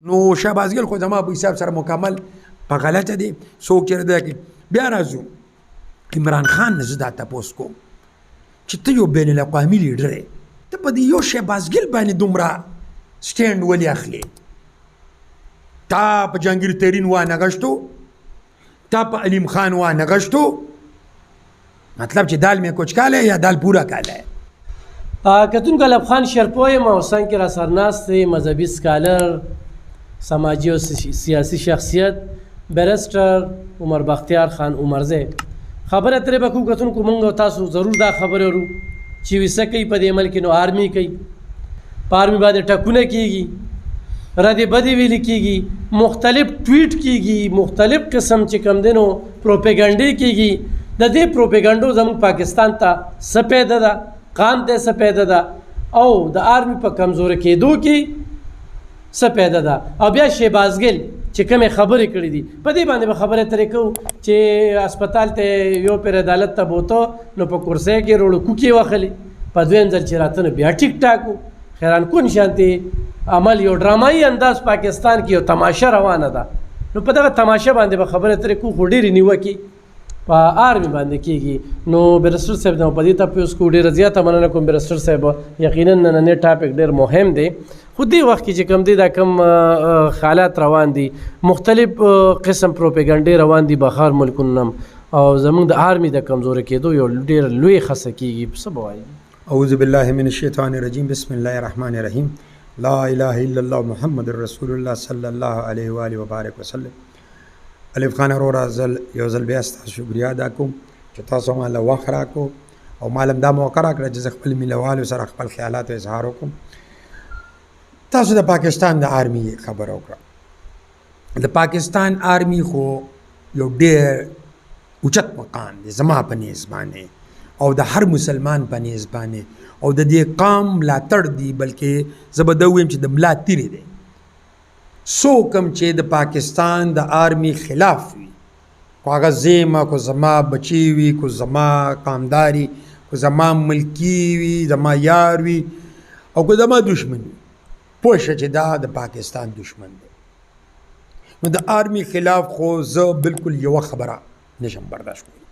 نو شهباز ګل خو زما په حساب سره مکمل په غلطه دی. څوک چې دا کوي بیا راځو عمران خان نه زه دا تپوس کوم چې ته یو بین الاقوامي لیډر یې، ته په دې یو شهباز ګل باندې دومره سټینډ ولې اخلې؟ تا په جهانګیر ترین وانغښتو، تا په علیم خان وانغښتو، مطلب چې دال مې کوچ کاله یا دال پورا کاله. کتونکو الب خان شرپوی یم او څنګ کې را سرناست دی مذهبي سکالر، سماجي او سیاسي شخصیت بیرسټر عمر بختیار خان عمرزی. خبره ترې به کوو کتونکو، مونږ او تاسو ضرور دا خبرې ورو چې ویسه کوي په دې ملک نو آرمي کوي، په آرمي باندې ټکونه کېږي، ردې بدې ویلې کېږي، مختلف ټویټ کېږي، مختلف قسم چې کوم دی نو پروپیګنډې کېږي. د دې پروپیګنډو زموږ پاکستان ته څه پیدا ده، قان ته څه پیدا ده، او د آرمي په کمزوري کېدو کې څه پیدا ده. او بیا شهباز ګل چې کومې خبرې کړې دي په دې باندې به خبرې ترې کوو چې هسپتال ته یو پیر عدالت ته بوته نو په کرسۍ کې روړو کوکې وخلې، په دویم ځل چې راته نو بیا ټیک ټاک و. حیران کن شانتې عمل، یو ډرامایي انداز پاکستان کې یو تماشه روانه ده. نو په دغه تماشه باندې به خبرې ترې کوو، خو ډېرې نیوکې په آرمي باندې کېږي. نو بیرسټر صاحب نه په دې تپوس کوو، ډېره زیاته مننه کوم بیرسټر صاحب. یقینا نننی ټاپک ډېر مهم دی، خو دې وخت کې چې کوم دی دا کوم حالات روان دي، مختلف قسم پروپیګنډې روان دي بهر ملکونو هم، او زموږ د آرمي د کمزوري کېدو یو ډېر لوی خصه کېږي. څه به وایي؟ اعوذ بالله من الشیطان الرجیم، بسم الله الرحمن الرحیم، لا اله الا الله محمد رسول الله صلی الله علیه و آله وبارک وسلم. الف خان وروره یو ځل بیا ستاسو شکریا ادا کوم چې تاسو ماله وخت راکړو او ماله دا موقع راکړه چې زه خپل مینهوالو سره خپل خیالاتو اظهار وکړم. تاسو د پاکستان د آرمي خبره وکړه. د پاکستان آرمي خو یو ډېر اوچت مقام دی زما په نیز باندې او د هر مسلمان په نیز باندې، او د دې قام ملاتړ دی، بلکې زه به دا ووایم چې د ملا تیرې دی. څوک هم چې د پاکستان د آرمي خلاف وي، کو هغه زیمه، کو زما بچی وي، کو زما قامداري، کو زما ملکی وي، زما یار وي، او کو زما دشمن وي، پوه شه چې دا د پاکستان دشمن دی. نو د آرمي خلاف خو زه بالکل یوه خبره نشم برداشت کولی.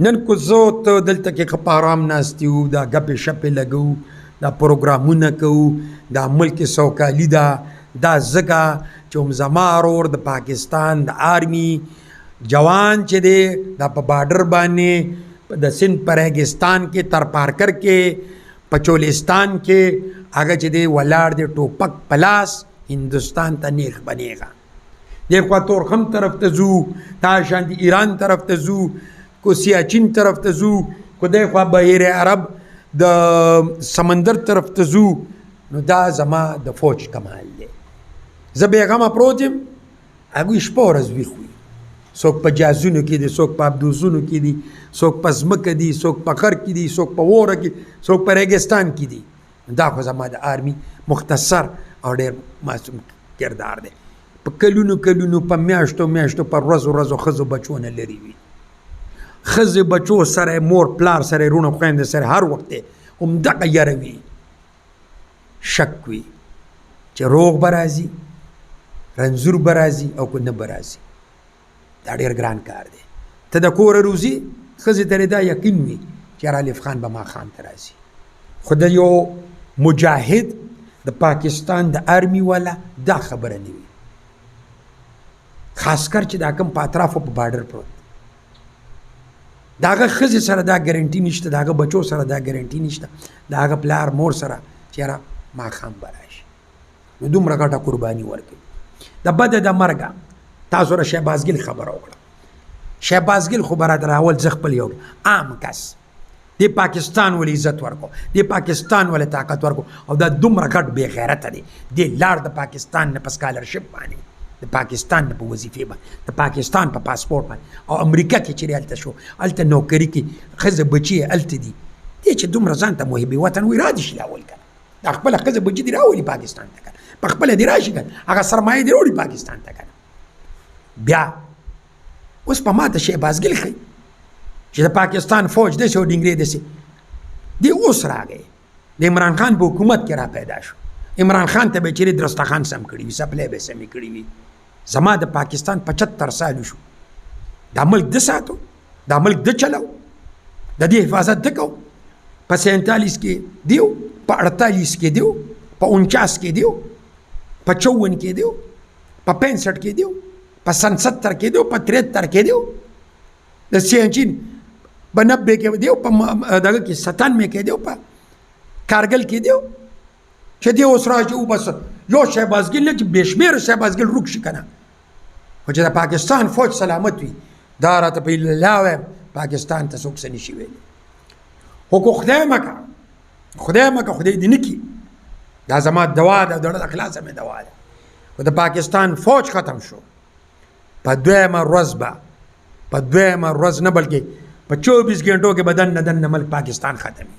نن کو زه ته دلته کې ښه په ارام ناست یو، دا ګپې شپې لګو، دا پروګرامونه کوو، دا ملک سوکالي ده، دا ځکه چې هم زما ورور د پاکستان د آرمي جوان چې دی دا په بارډر باندې د سند په ریګستان کې تر پارکر کې په چولستان کې هغه چې دی ولاړ دی ټوپک پلاس هندوستان ته نیغ بنیغه. دی خوا تورخم طرف ته ځو، دا شان د ایران طرف ته ځو، کو سیاچین طرف ته ځو، کو دی خوا بحیر عرب د سمندر طرف ته ځو. نو دا زما د فوج کمال دی. زه بېغمه پروت یم، هغوی شپه ورځ ویښ وي، څوک په جازونو کې دي، څوک په ابدوزونو کې دي، څوک په ځمکه دي، څوک په غر کې دي، څوک په وره کې، څوک په ریګستان کې دي. دا خو زما د آرمي مختصر او ډېر معصوم کردار دی. په کلونو کلونو په میاشتو میاشتو په ورځو ورځو ښځو بچو نه لرې وي، ښځې بچو سره مور پلار سره رونه خویندې سره هر وخت همدغه یره وي، شک وي چې روغ به راځي، رنځور به راځي او که نه به راځي. دا ډېر ګران کار دی. ته د کوره روزي ښځې ته دا یقین وي چې یاره الف خان به ماښام ته راځي. خو د یو مجاهد د پاکستان د آرمي والا دا خبره نه وي، خاص کر چې دا کوم په اطرافو په بارډر پروت د هغه ښځې سره دا ګارنټي نشته، د هغه بچو سره دا ګارنټي نشته، د هغه پلار مور سره چې یاره ماښام به راشي. نو دومره ګټه قرباني ورکوي. د بده د مرګه تاسو را شهباز ګل خبره وکړه. شهباز ګل خو برادر اول زه خپل یو عام کس د پاکستان ولې عزت ورکو، د پاکستان ولې طاقت ورکو، او دا دومره غټ بې غیرته دی. د لاړ د پاکستان نه په سکالرشپ باندې، د پاکستان نه په وظیفې باندې، د پاکستان په پاسپورټ باندې، او امریکا کې چې هلته شو، هلته نوکري کې ښځه بچي یې هلته دي. دی چې دومره ځان ته محب وطن وایي را دې شي لاول که دا خپله ښځه بچي دې راولي پاکستان ته که په خپله دې راشي که هغه سرمایه دې راوړي پاکستان ته که بیا اوس په ما ته شهباز ګل ښایي چې د پاکستان فوج داسې او ډنګرې داسې دی اوس راغی د عمران خان په حکومت کې را پیدا شو. عمران خان ته به چیرې درستخان سم کړي وي سپلای به سمې کړي وي زما د پاکستان 75 سال شو دا ملک د ساتو دا ملک د چلو د دې حفاظت د کو په 47 کې دیو په 48 کې دیو په 49 کې دیو په 54 کې دیو په 65 کې دیو په 77 کې دیو په 73 کې دیو د سیانچین په 90 کې دیو په دغه کې 97 کې دیو په کارګل کې دیو چې دی اوس راځي بس یو شهبازګل نه چې بشمیر شهبازګل روک شي کنه خو چې د پاکستان فوج سلامت وي دا راته په الله وایم پاکستان ته څوک څه نشي ویلی خو که خدای مکه خدای دې نه کړي دا زما دوا ده د زړه د اخلاصه مې دوا ده خو د پاکستان فوج ختم شو په دویمه ورځ نه بلکې په 24 غنټو کې بدن نه دن ملک پاکستان ختمي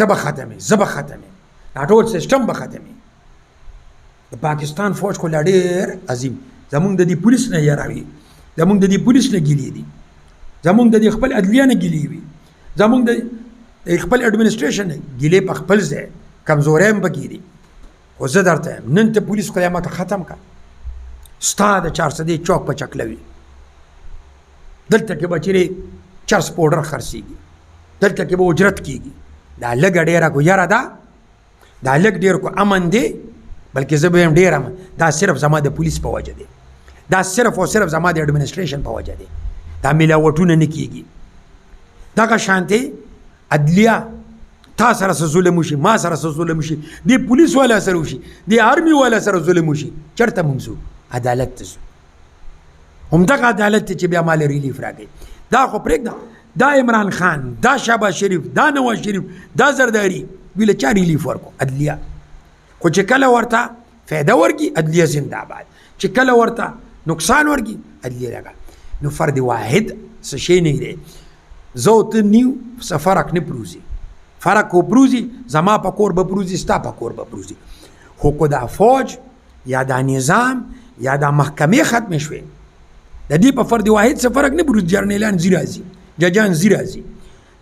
ته به ختمي زه به ختمي دا ټول سیسټم به ختمي د پاکستان فوج خو لا ډېر عظیم زمونږ د دې پولیس نه یاروي زمونږ د دې پولیس نه ګیلې دي زمونږ د دې خپل عدلیه نه ګیلې وي زمونږ د خپل اډمنسټریشن نه ګیلې په خپل ځای کمزورۍ هم پکې دي خو زه درته یم نن ته پولیس خدای ماته ختم کا ستا د 400 چوک په چکلوي دلته کې به چیرې چرس پوډر خرڅېږي دلته کې به اجرت کېږي دا لږه ډېره کو یاره ده دا لږ ډېر کو امن دی بلکې زه به یم ډېر امن دا صرف زما د پولیس په وجه دی دا صرف او صرف زما د اډمنسټریشن په وجه دی دا ملاوټونه نه کېږي دغه شانتې عدلیه تا سره څه ظلم وشي ما سره څه ظلم وشي د پولیس والا سره وشي د آرمي والا سره ظلم وشي چېرته موږ ځو عدالت ته ځو همدغه عدالت ته چې بیا مال ریلیف راکوي دا خو پرېږده دا عمران خان دا شهباز شریف دا نواز شریف دا زرداری دوی له چا ریلیف ورکو عدلیه خو چې کله ورته فایده ورکړي عدلیه زنده باد چې کله ورته نقصان ورکړي عدلیه لګا نو فرد واحد څه شی نه دی زه او ته نیو څه فرق نه پروزي فرق کو پروزي زما په کور به پروزي ستا په کور به پروزي خو که دا فوج یا دا نظام یا دا محکمې ختمې شوې د دې په فرد واحد څه فرق نه پروزي جرنیلان ځي راځي ججان ځي راځي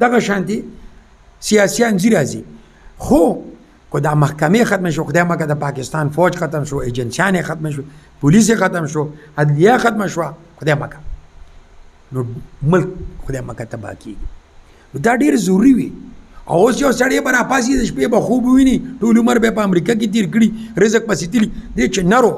دغه شانتې سیاسیان ځي راځي خو که دا محکمې ختمې شو خدای مکه د پاکستان فوج ختم شو ایجنسیان ختم شو پولیس ختم شو عدلیه ختم شو خدای مکه نو ملک خدای مکه تباه کېږي نو دا ډېر ضروري وي او اوس یو سړی به راپاڅي د شپې به خوب وویني ټول عمر به په امریکا کې تیر کړي رزق پسې تلي دی چې نرو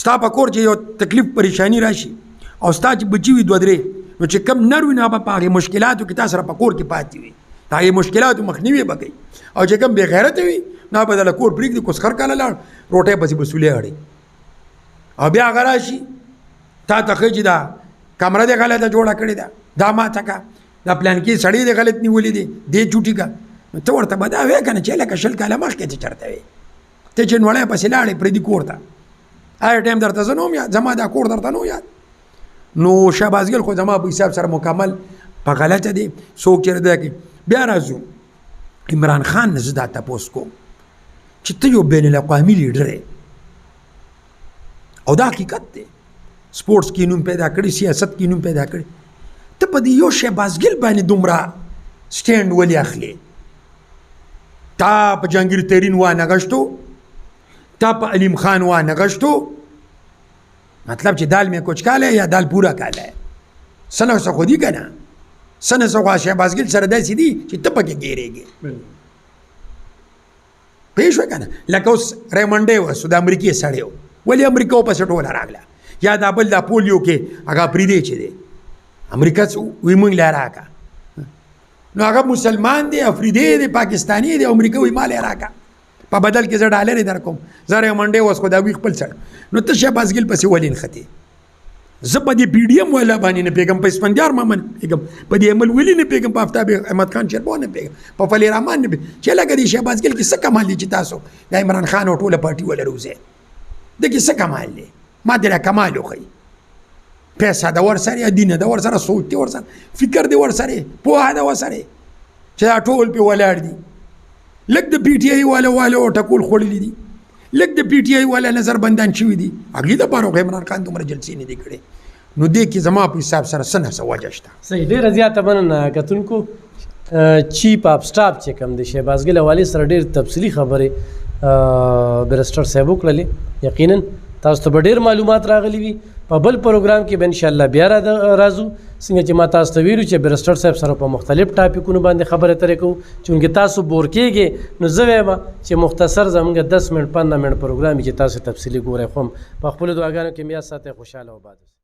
ستا په کور چې یو تکلیف پریشانی راشي او ستا چې بچي وي دوه درې نو چې کم نر وي نو به په هغې مشکلاتو کې تا سره په کور کې پاتې وي د هغې مشکلاتو مخنیوی به کوي او چې کم بې غیرته وي نو به دله کور پرېږدي کوسخر کاله لاړ روټۍ پسې به سولې اړوي او بیا هغه راشي تا ته ښایي چې دا کمره دې غلطه جوړه کړې ده دا ماته کا دا پلانکي سړی دې غلط نیولې دی دې چوټي کا نو ته ورته به دا وایې که نه چې لکه 20 کاله مخکې ته چېرته وې ته چې نوړی پسې لاړې پرېږدي کور ته هر ټایم درته زه نه وم یاد زما دا کور درته نه و یاد نو شهبازګل خو زما په حساب سره مکمل په غلطه دی څوک چېرې دا کوي بیا راځو عمران خان نه زه دا تپوس کوم چې ته یو بین الاقوامي لیډر او دا حقیقت دی سپورټس کې نوم پیدا کړي سیاست کې نوم پیدا کړي ته په دې یو شهبازګل باندې دومره سټینډ ولې اخلې تا په جهانګیر ترین وانغښتو تا په علیم خان وانغښتو مطلب چې دال مې کوچکاله یا دال پورا کاله سنه څه خو دي که نه سنه څه خو شهبازګل سره داسې دي چې ته پکې ګیرېږې پوه شوې که نه لکه اوس ریمنډی وسو د امریکې سړی و ولې امریکا پسې ټوله راغله یا دا بل دا پولیو کې هغه پرېدی چې دی امریکا وی موږ له راکا نو هغه مسلمان دی افریدی دی پاکستانی دی امریکا وی مال راکا په بدل کې زه ډالر در کوم زه ریمنډی اوس خو دا وی خپل سړی نو ته شهبازګل پسې ولې نښتې زه په دې پی ډي ایم والا باندې نه پوهېږم په اسفندیار مامن نه پوهېږم په دې عمل ولي نه پوهېږم په آفتاب احمد خان شیرپور نه پوهېږم په فلی رحمان نه پوهېږم چې لکه دې شهبازګل کې څه کمال دی چې تاسو د عمران خان او ټوله پارټي وله روزئ د کې څه کمال دی ما دې را کمال وښیي پیسه د ورسره دین د ورسره سوچ دی ورسره فکر دی ورسره پوهه د ورسره چې دا ټول په ولاړ دي لږ د پی ټي آی والو ټکول خوړلي دي لږ د پی ټي آی والا نظر بندان شوي دي هغې دپاره خو عمران خان دومره جلسې نه دي کړې نو دې کې زما په حساب سره څه نه څه وجه شته صحیح ډېره زیاته مننه کتونکو چیف اف سټاف چې کوم دی شهباز ګل حوالې سره ډېر تفصیلي خبرې بیرسټر صاحب وکړلې. یقینا تاسو ته به ډېر معلومات راغلي وي. په بل پروګرام کې به انشاءالله بیا راځو. څنګه چې ما تاسو ته ویلو چې بیرسټر صاحب سره په مختلف ټاپکونو باندې خبرې اترې کوو، چونکې تاسو بور کېږئ نو زه وایم چې مختصر زموږ 10 منټ 15 منټ پروګرام چې تاسو تفصیلي ګورئ. خو په خپلو دعاګانو کې میا ساتئ. خوشحاله او آباد اوسئ.